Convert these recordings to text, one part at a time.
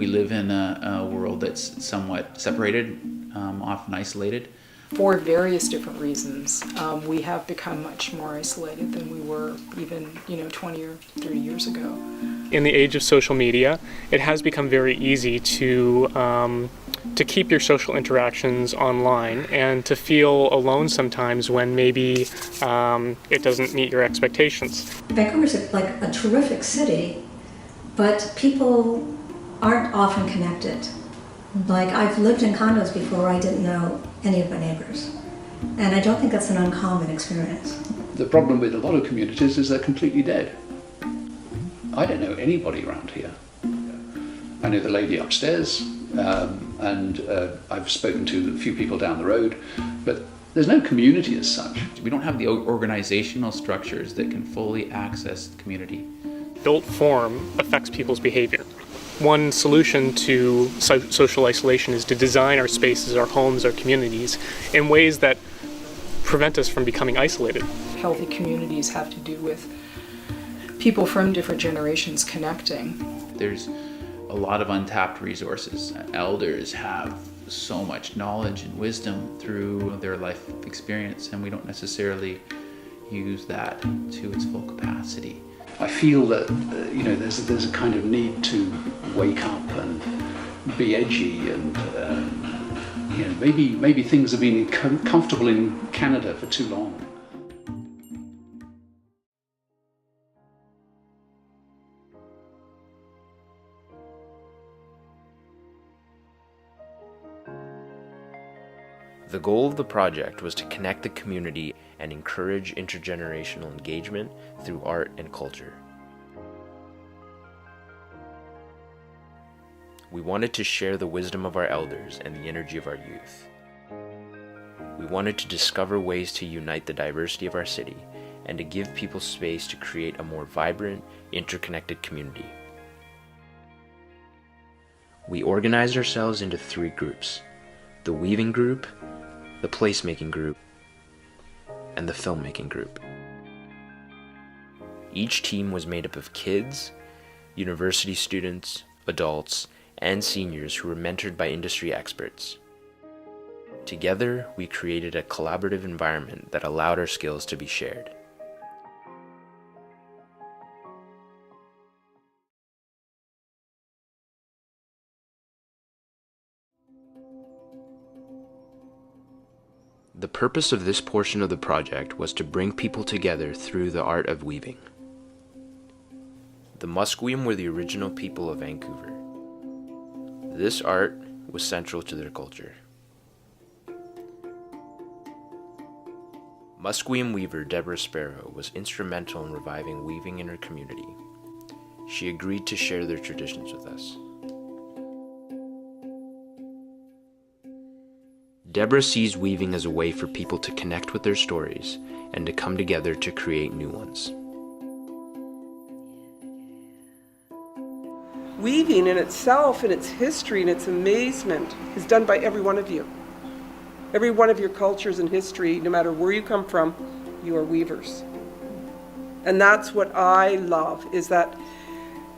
We live in a world that's somewhat separated, often isolated. For various different reasons, we have become much more isolated than we were even, 20 or 30 years ago. In the age of social media, it has become very easy to keep your social interactions online and to feel alone sometimes when maybe it doesn't meet your expectations. Vancouver's like a terrific city, but people aren't often connected. Like, I've lived in condos before where I didn't know any of my neighbors. And I don't think that's an uncommon experience. The problem with a lot of communities is they're completely dead. I don't know anybody around here. I know the lady upstairs, and I've spoken to a few people down the road, but there's no community as such. We don't have the organizational structures that can fully access the community. Built form affects people's behavior. One solution to social isolation is to design our spaces, our homes, our communities in ways that prevent us from becoming isolated. Healthy communities have to do with people from different generations connecting. There's a lot of untapped resources. Elders have so much knowledge and wisdom through their life experience, and we don't necessarily use that to its full capacity. I feel that there's a kind of need to wake up and be edgy, and maybe things have been comfortable in Canada for too long. The goal of the project was to connect the community and encourage intergenerational engagement through art and culture. We wanted to share the wisdom of our elders and the energy of our youth. We wanted to discover ways to unite the diversity of our city and to give people space to create a more vibrant, interconnected community. We organized ourselves into 3 groups: the weaving group, the placemaking group, and the filmmaking group. Each team was made up of kids, university students, adults, and seniors who were mentored by industry experts. Together, we created a collaborative environment that allowed our skills to be shared. The purpose of this portion of the project was to bring people together through the art of weaving. The Musqueam were the original people of Vancouver. This art was central to their culture. Musqueam weaver Debra Sparrow was instrumental in reviving weaving in her community. She agreed to share their traditions with us. Debra sees weaving as a way for people to connect with their stories and to come together to create new ones. Weaving in itself, in its history and its amazement, is done by every one of you. Every one of your cultures and history, no matter where you come from, you are weavers. And that's what I love, is that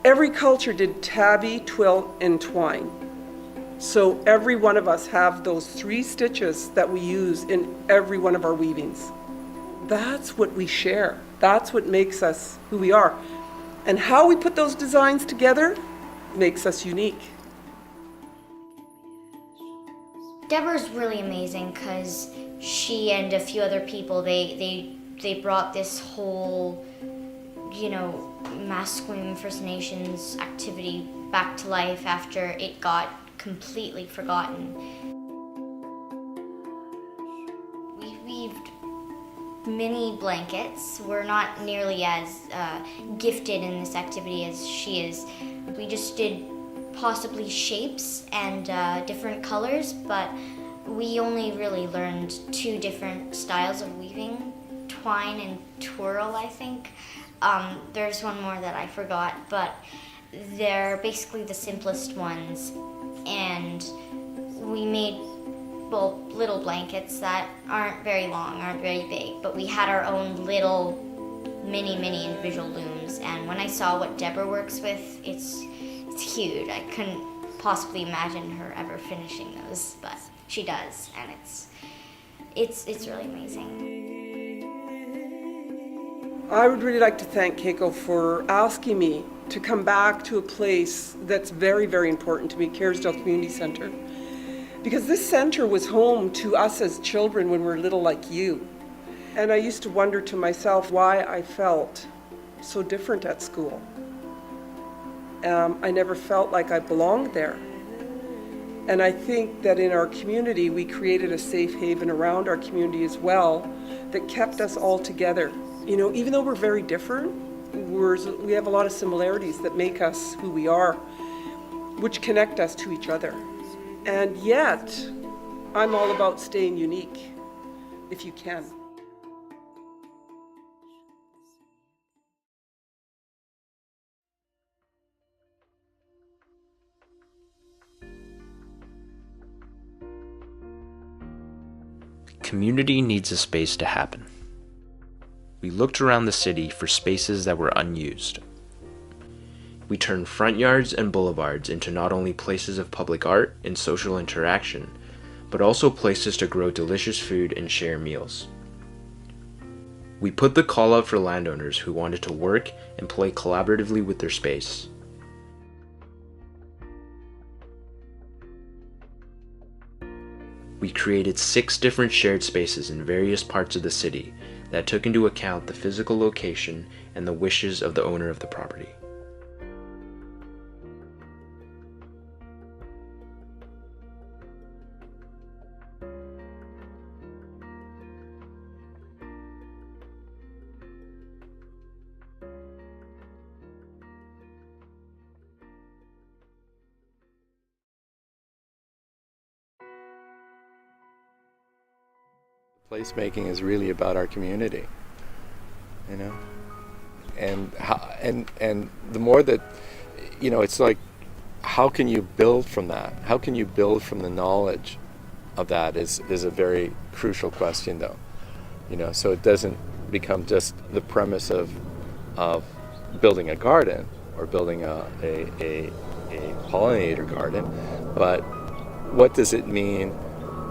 every culture did tabby, twill, and twine. So every one of us have those 3 stitches that we use in every one of our weavings. That's what we share. That's what makes us who we are. And how we put those designs together makes us unique. Deborah's really amazing because she and a few other people, they brought this whole, Musqueam First Nations activity back to life after it got completely forgotten. We weaved mini blankets. We're not nearly as gifted in this activity as she is. We just did possibly shapes and different colors, but we only really learned 2 different styles of weaving, twine and twirl, I think. There's one more that I forgot, but they're basically the simplest ones. And we made, little blankets that aren't very long, aren't very big, but we had our own little mini individual looms. And when I saw what Debra works with, it's huge. I possibly imagine her ever finishing those, but she does, and it's really amazing. I would really like to thank Keiko for asking me to come back to a place that's very, very important to me, Kerrisdale Community Centre. Because this centre was home to us as children when we were little like you. And I used to wonder to myself why I felt so different at school. I never felt like I belonged there. And I think that in our community, we created a safe haven around our community as well that kept us all together. You know, even though we're very different, we have a lot of similarities that make us who we are, which connect us to each other. And yet, I'm all about staying unique, if you can. Community needs a space to happen. We looked around the city for spaces that were unused. We turned front yards and boulevards into not only places of public art and social interaction, but also places to grow delicious food and share meals. We put the call out for landowners who wanted to work and play collaboratively with their space. We created 6 different shared spaces in various parts of the city that took into account the physical location and the wishes of the owner of the property. Placemaking is really about our community, you know, and the more that, you know, it's like, how can you build from that? How can you build from the knowledge of that is a very crucial question, though, you know. So it doesn't become just the premise of building a garden or building a pollinator garden, but what does it mean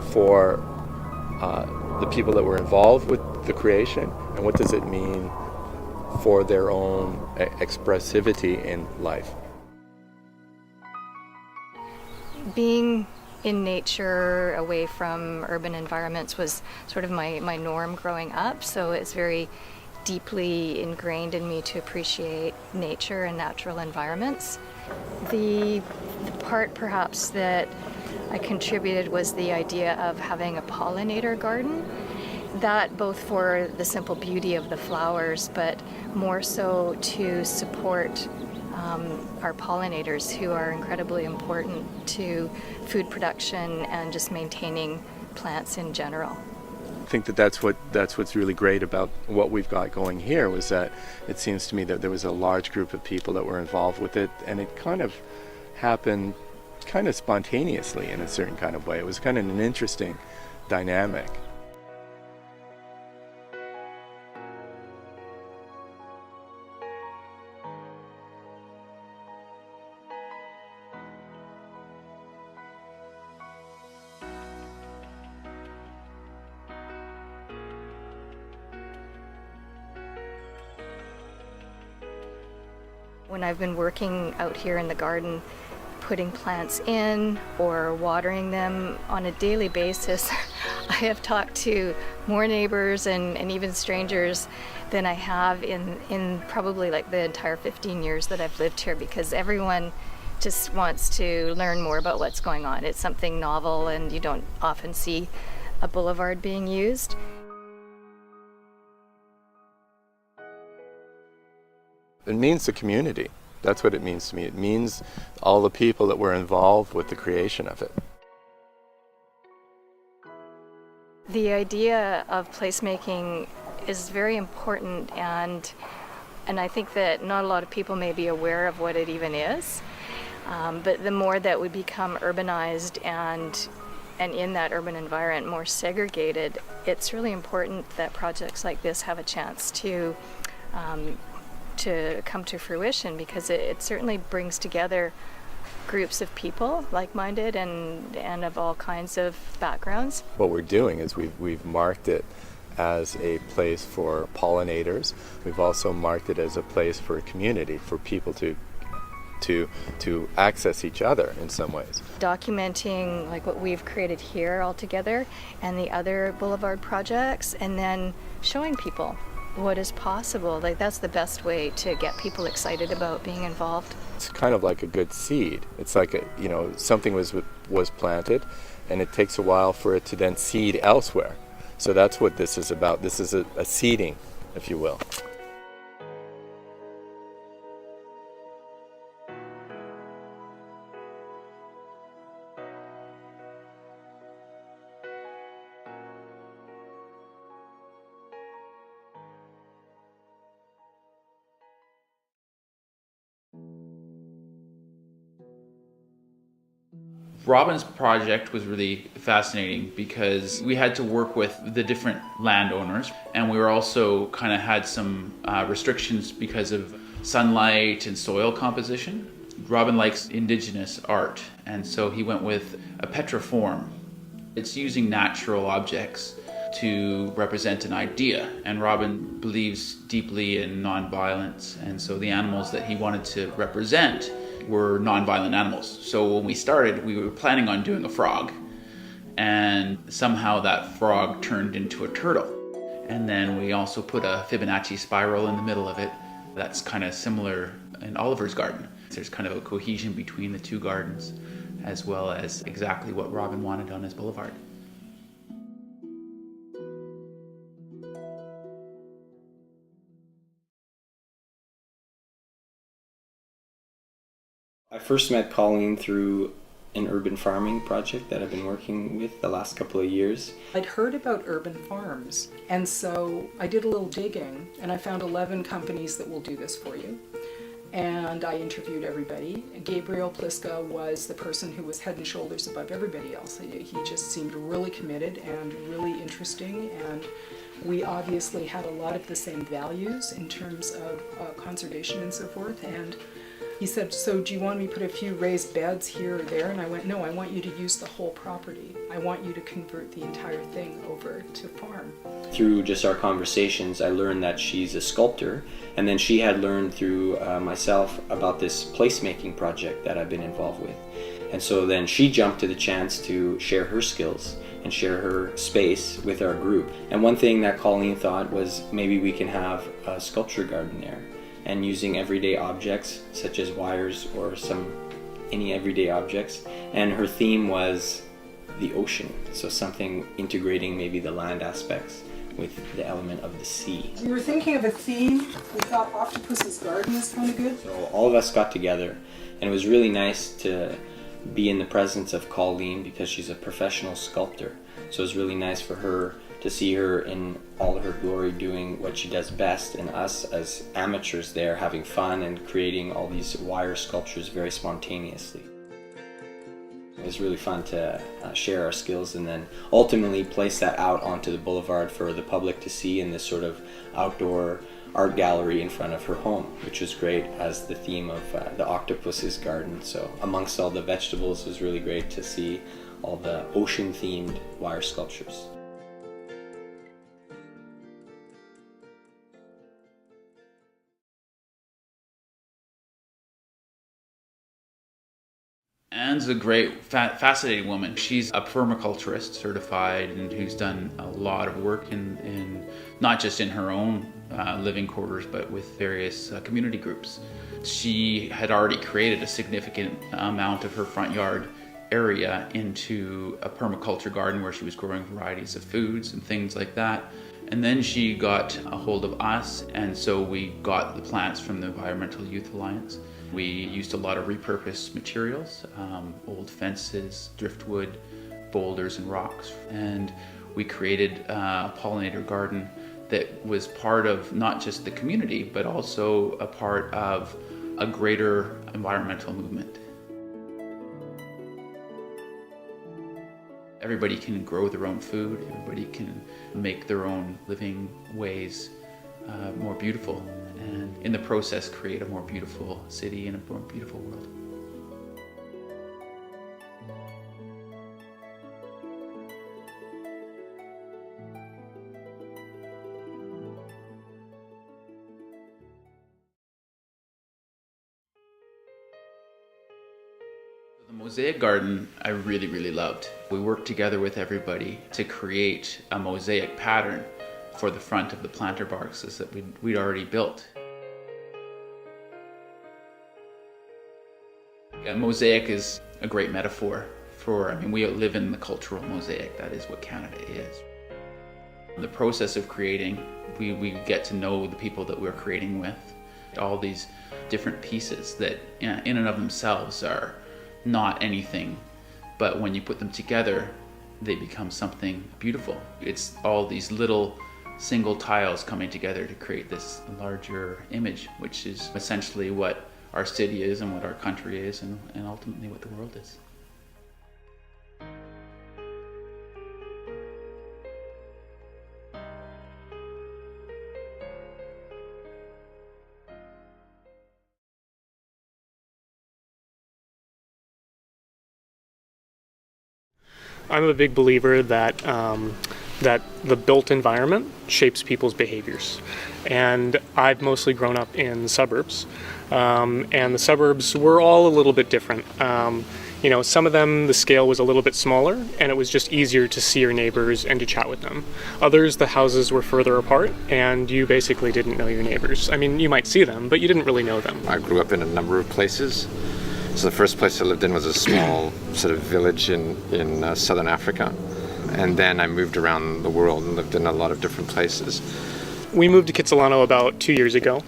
for the people that were involved with the creation, and what does it mean for their own expressivity in life? Being in nature, away from urban environments, was sort of my norm growing up, so it's very deeply ingrained in me to appreciate nature and natural environments. The part perhaps that I contributed was the idea of having a pollinator garden, that both for the simple beauty of the flowers, but more so to support our pollinators, who are incredibly important to food production and just maintaining plants in general. I think that's what's really great about what we've got going here, was that it seems to me that there was a large group of people that were involved with it, and it kind of happened kind of spontaneously in a certain kind of way. It was kind of an interesting dynamic. When I've been working out here in the garden, putting plants in or watering them on a daily basis, I have talked to more neighbors and even strangers than I have in probably like the entire 15 years that I've lived here, because everyone just wants to learn more about what's going on. It's something novel, and you don't often see a boulevard being used. It means the community. That's what it means to me. It means all the people that were involved with the creation of it. The idea of placemaking is very important, and I think that not a lot of people may be aware of what it even is. But the more that we become urbanized and in that urban environment more segregated, it's really important that projects like this have a chance to come to fruition, because it certainly brings together groups of people, like-minded and of all kinds of backgrounds. What we're doing is we've marked it as a place for pollinators. We've also marked it as a place for a community, for people to access each other in some ways. Documenting like what we've created here all together and the other boulevard projects, and then showing people what is possible. Like that's the best way to get people excited about being involved. It's kind of like a good seed. It's like something was planted, and it takes a while for it to then seed elsewhere. So that's what this is about. This is a seeding, if you will. Robin's project was really fascinating because we had to work with the different landowners, and we were also kind of had some restrictions because of sunlight and soil composition. Robin likes Indigenous art, and so he went with a petroform. It's using natural objects to represent an idea, and Robin believes deeply in nonviolence, and so the animals that he wanted to represent were non-violent animals. So when we started, we were planning on doing a frog, and somehow that frog turned into a turtle. And then we also put a Fibonacci spiral in the middle of it. That's kind of similar in Oliver's garden. There's kind of a cohesion between the two gardens, as well as exactly what Robin wanted on his boulevard. I first met Colleen through an urban farming project that I've been working with the last couple of years. I'd heard about urban farms, and so I did a little digging, and I found 11 companies that will do this for you. And I interviewed everybody. Gabriel Pliska was the person who was head and shoulders above everybody else. He just seemed really committed and really interesting, and we obviously had a lot of the same values in terms of conservation and so forth. And he said, so do you want me to put a few raised beds here or there? And I went, no, I want you to use the whole property. I want you to convert the entire thing over to farm. Through just our conversations, I learned that she's a sculptor, and then she had learned through myself about this placemaking project that I've been involved with. And so then she jumped to the chance to share her skills and share her space with our group. And one thing that Colleen thought was maybe we can have a sculpture garden there, and using everyday objects such as wires or any everyday objects. And her theme was the ocean, so something integrating maybe the land aspects with the element of the sea. We were thinking of a theme. We thought Octopus's Garden is kind of good. So all of us got together, and it was really nice to be in the presence of Colleen because she's a professional sculptor. So it was really nice for her to see her in all of her glory doing what she does best, and us as amateurs there having fun and creating all these wire sculptures very spontaneously. It was really fun to share our skills and then ultimately place that out onto the boulevard for the public to see in this sort of outdoor art gallery in front of her home, which was great as the theme of the Octopus's Garden. So amongst all the vegetables, it was really great to see all the ocean-themed wire sculptures. Anne's a great, fascinating woman. She's a permaculturist certified, and who's done a lot of work in not just in her own living quarters, but with various community groups. She had already created a significant amount of her front yard area into a permaculture garden where she was growing varieties of foods and things like that. And then she got a hold of us, and so we got the plants from the Environmental Youth Alliance. We used a lot of repurposed materials, old fences, driftwood, boulders and rocks, and we created a pollinator garden that was part of not just the community, but also a part of a greater environmental movement. Everybody can grow their own food, everybody can make their own living ways more beautiful, and in the process create a more beautiful city and a more beautiful world. The mosaic garden I really, really loved. We worked together with everybody to create a mosaic pattern for the front of the planter boxes that we'd already built. A mosaic is a great metaphor for, we live in the cultural mosaic. That is what Canada is. In the process of creating, we get to know the people that we're creating with. All these different pieces that in and of themselves are not anything, but when you put them together, they become something beautiful. It's all these little single tiles coming together to create this larger image, which is essentially what our city is and what our country is and ultimately what the world is. I'm a big believer that that the built environment shapes people's behaviors. And I've mostly grown up in suburbs, and the suburbs were all a little bit different. Some of them, the scale was a little bit smaller, and it was just easier to see your neighbors and to chat with them. Others, the houses were further apart, and you basically didn't know your neighbors. You might see them, but you didn't really know them. I grew up in a number of places. So the first place I lived in was a small sort of village in southern Africa. And then I moved around the world and lived in a lot of different places. We moved to Kitsilano about 2 years ago.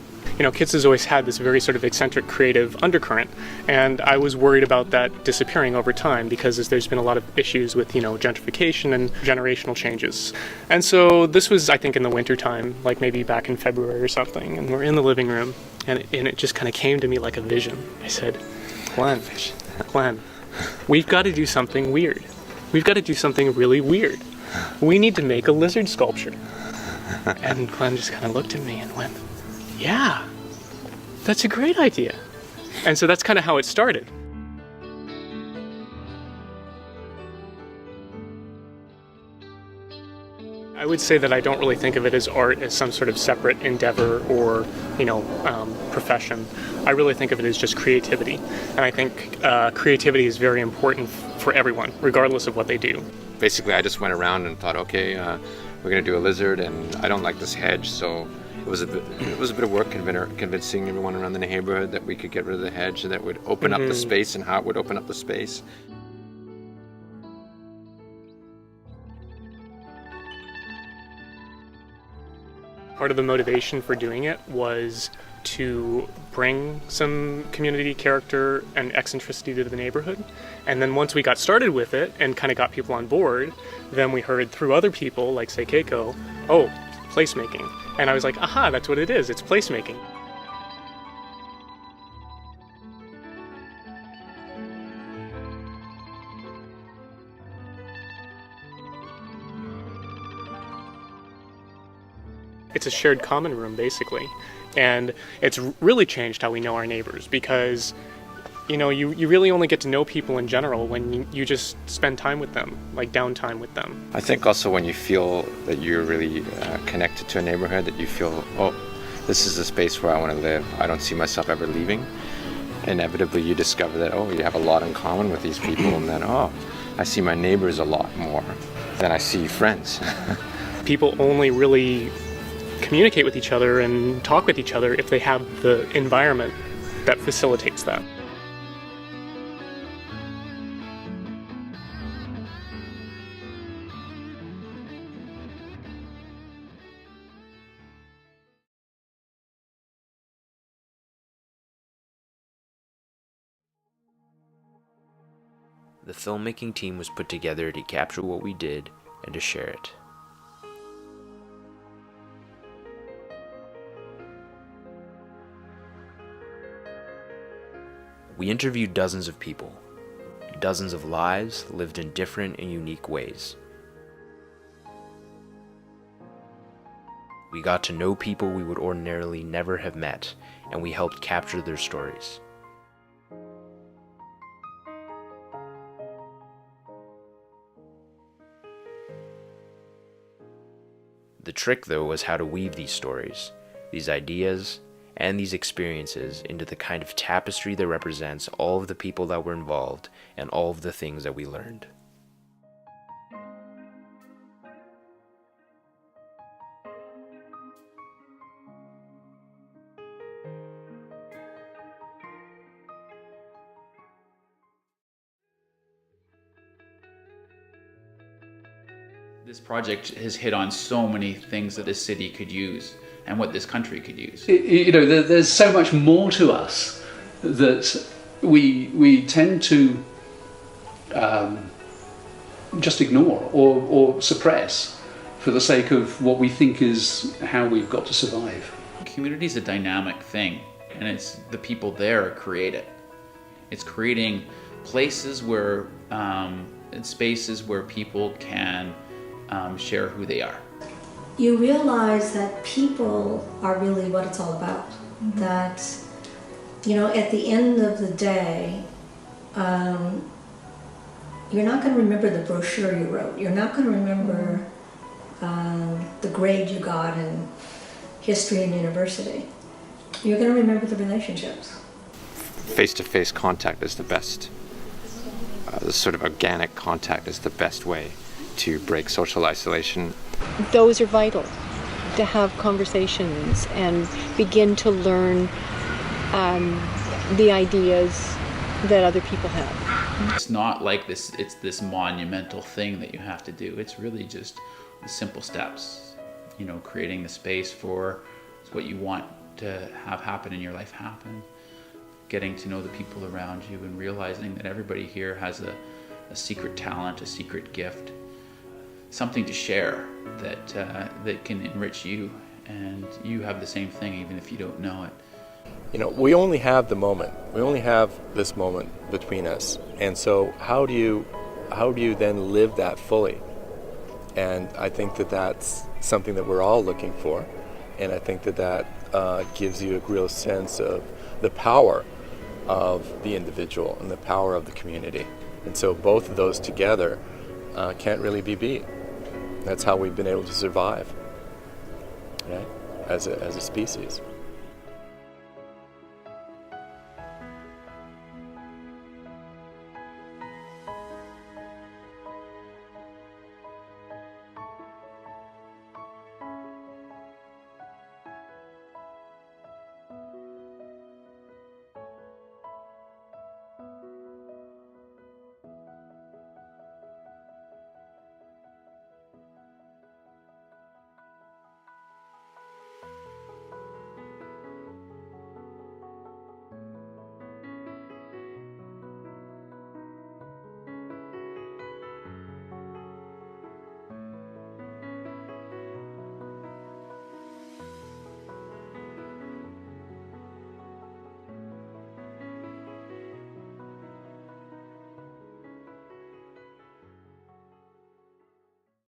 Kits has always had this very sort of eccentric creative undercurrent, and I was worried about that disappearing over time because there's been a lot of issues with, gentrification and generational changes. And so this was, I think, in the wintertime, like maybe back in February or something, and we're in the living room, and it just kind of came to me like a vision. I said, Glen, we've got to do something weird. We've got to do something really weird. We need to make a lizard sculpture. And Glen just kind of looked at me and went, yeah, that's a great idea. And so that's kind of how it started. I would say that I don't really think of it as art as some sort of separate endeavor or, profession. I really think of it as just creativity. And I think creativity is very important for everyone, regardless of what they do. Basically, I just went around and thought, okay, we're going to do a lizard, and I don't like this hedge, so it was a bit of work convincing everyone around the neighborhood that we could get rid of the hedge and that would open up the space and how it would open up the space. Part of the motivation for doing it was to bring some community character and eccentricity to the neighborhood. And then once we got started with it and kind of got people on board, then we heard through other people, like say Keiko, oh, placemaking. And I was like, aha, that's what it is, it's placemaking. It's a shared common room, basically. And it's really changed how we know our neighbors because, you really only get to know people in general when you just spend time with them, like downtime with them. I think also when you feel that you're really connected to a neighborhood, that you feel, oh, this is a space where I want to live. I don't see myself ever leaving. Inevitably, you discover that, oh, you have a lot in common with these people, and then, oh, I see my neighbors a lot more than I see friends. People only really communicate with each other and talk with each other if they have the environment that facilitates that. The filmmaking team was put together to capture what we did and to share it. We interviewed dozens of people, dozens of lives lived in different and unique ways. We got to know people we would ordinarily never have met, and we helped capture their stories. The trick, though, was how to weave these stories, these ideas, and these experiences into the kind of tapestry that represents all of the people that were involved and all of the things that we learned. This project has hit on so many things that this city could use and what this country could use. There's so much more to us that we tend to just ignore or suppress for the sake of what we think is how we've got to survive. Community is a dynamic thing, and it's the people there create it. It's creating places where, and spaces where people can share who they are. You realize that people are really what it's all about. Mm-hmm. That, at the end of the day, you're not going to remember the brochure you wrote. You're not going to remember the grade you got in history and university. You're going to remember the relationships. Face-to-face contact is the best. This sort of organic contact is the best way to break social isolation. Those are vital, to have conversations and begin to learn the ideas that other people have. It's not like this, it's this monumental thing that you have to do. It's really just the simple steps, creating the space for what you want to have happen in your life happen, getting to know the people around you and realizing that everybody here has a secret talent, a secret gift, something to share that can enrich you, and you have the same thing even if you don't know it. We only have the moment. We only have this moment between us, and so how do you then live that fully? And I think that that's something that we're all looking for, and I think that gives you a real sense of the power of the individual and the power of the community. And so both of those together can't really be beat. That's how we've been able to survive, right, as a species.